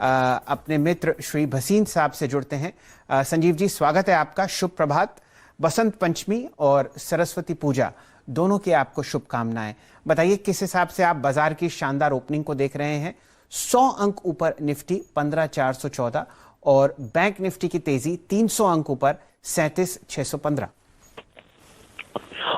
अपने मित्र श्री भसीन साहब से जुड़ते हैं। संजीव जी, स्वागत है आपका। शुभ प्रभात। बसंत पंचमी और सरस्वती पूजा दोनों की आपको शुभकामनाएं। बताइए किस हिसाब से आप बाजार की शानदार ओपनिंग को देख रहे हैं। 100 अंक ऊपर निफ्टी 15,414 और बैंक निफ्टी की तेजी 300 अंक ऊपर 37,615।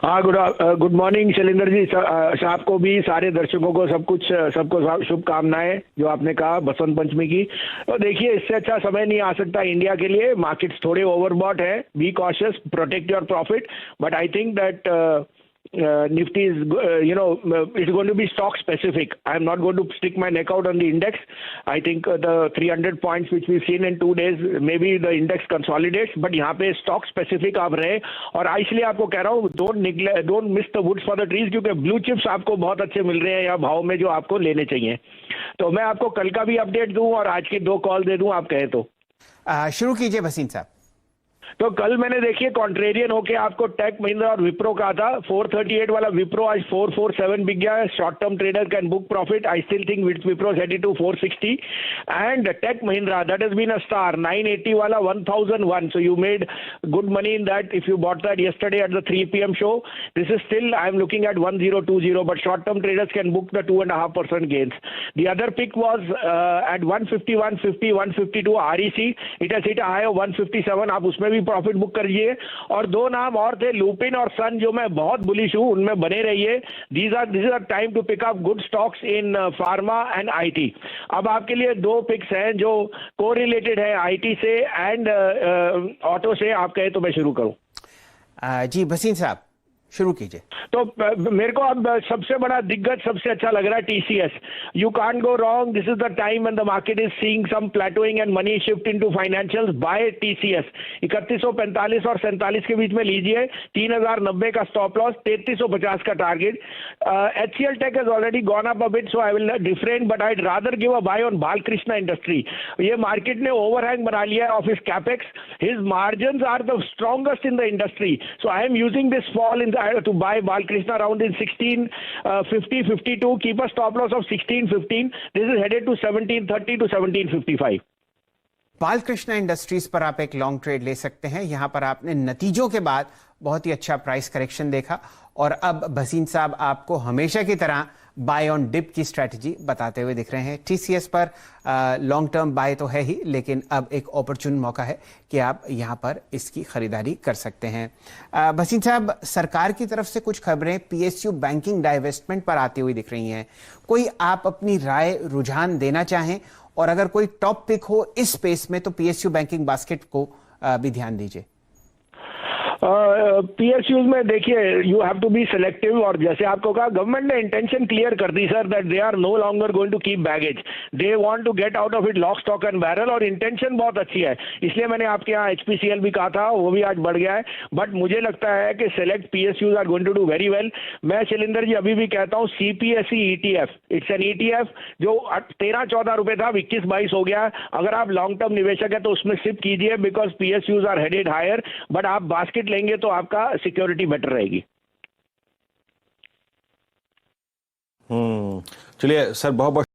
हाँ, गुड मॉर्निंग शैलेंद्र जी। साहब को भी, सारे दर्शकों को, सबको शुभकामनाएं जो आपने कहा बसंत पंचमी की। तो देखिए, इससे अच्छा समय नहीं आ सकता इंडिया के लिए। मार्केट्स थोड़े ओवरबॉट है। Be cautious, protect your profit, but I think that Nifty is, it's going to be stock specific. I am not going to stick my neck out on the index. I think the 300 points which we've seen in 2 days, maybe the index consolidates, but यहाँ पे stock specific आप रहे। और इसलिए आपको कह रहा हूँ, don't miss the woods for the trees, क्योंकि blue chips आपको बहुत अच्छे मिल रहे हैं या भाव में जो आपको लेने चाहिए। तो मैं आपको कल का भी अपडेट दूं और आज की 2 कॉल दे दूं, आप कहें तो। शुरू कीजिए भसीन साहब। तो कल मैंने देखिए कॉन्ट्रेरियन होके आपको टेक महिंद्रा और विप्रो कहा था। 438 वाला विप्रो आज 447 बिक गया है। Short term trader can book profit. I still think Wipro headed to 460 and tech Mahindra that has been a star. 980 वाला 1001, so you made good money in that if you bought that yesterday at the 3 p.m. show. This is still, I am looking at 1020, but short term traders can book the 2.5% gains. The other pick was at 150, 150, 152 REC. It has hit a high of 157. आप उसमें भी profit book करिए। और 2 नाम और थे, Lupin और सन, जो मैं बहुत बुलिश हूं, उनमें बने रहिए। This is a time to pick up good stocks in pharma and IT. अब आपके लिए 2 पिक्स हैं जो कोरिलेटेड है आईटी से एंड ऑटो से। आप कहे तो मैं शुरू करूं? जी भसीन साहब, शुरू कीजिए। तो मेरे को अब सबसे बड़ा दिग्गज सबसे अच्छा लग रहा है TCS. You can't go wrong. This is the time when the market is seeing some plateauing and money shift into financials. Buy TCS 3145 और 47 के बीच में लीजिए। 3090 का स्टॉप लॉस, 3350 का target. HCL tech has already gone up a bit, so I will different, but I rather give a buy on Balkrishna industry. ये market ने overhang बना लिया है of his capex. His margins are the strongest in the industry, so I am using this fall in to buy Balkrishna around in 1650, 52. Keep a stop loss of 1615. This is headed to 1730 to 1755. Balkrishna industries पर आप एक long trade ले सकते हैं। यहां पर आपने नतीजों के बाद बहुत ही अच्छा प्राइस करेक्शन देखा और अब भसीन साहब आपको हमेशा की तरह बाय ऑन डिप की स्ट्रेटजी बताते हुए दिख रहे हैं। टीसीएस पर लॉन्ग टर्म बाय तो है ही, लेकिन अब एक अपॉर्चुन मौका है कि आप यहां पर इसकी खरीदारी कर सकते हैं। भसीन साहब, सरकार की तरफ से कुछ खबरें पीएसयू बैंकिंग डाइवेस्टमेंट पर आती हुई दिख रही हैं। कोई आप अपनी राय, रुझान देना चाहें, और अगर कोई टॉप पिक हो इस स्पेस में तो पीएसयू बैंकिंग बास्केट को भी ध्यान दीजिए। पीएसयूज में देखिए, you have to be selective. और जैसे आपको कहा, गवर्नमेंट ने इंटेंशन क्लियर कर दी sir, that they are no longer going to keep baggage. They want to get out of it lock stock and barrel, और इंटेंशन बहुत अच्छी है। इसलिए मैंने आपके यहाँ एचपीसीएल भी कहा था, वो भी आज बढ़ गया है। बट मुझे लगता है कि select PSUs are going to do very well. मैं शैलेंद्र जी अभी भी कहता हूँ CPSE ETF, it's an ETF जो 13-14 रुपए था, 21-22 हो गया। अगर आप लॉन्ग टर्म निवेशक है तो उसमें शिफ्ट कीजिए, because PSUs are headed higher. But आप बास्केट लेंगे तो आपका सिक्योरिटी बेटर रहेगी। चलिए सर, बहुत बहुत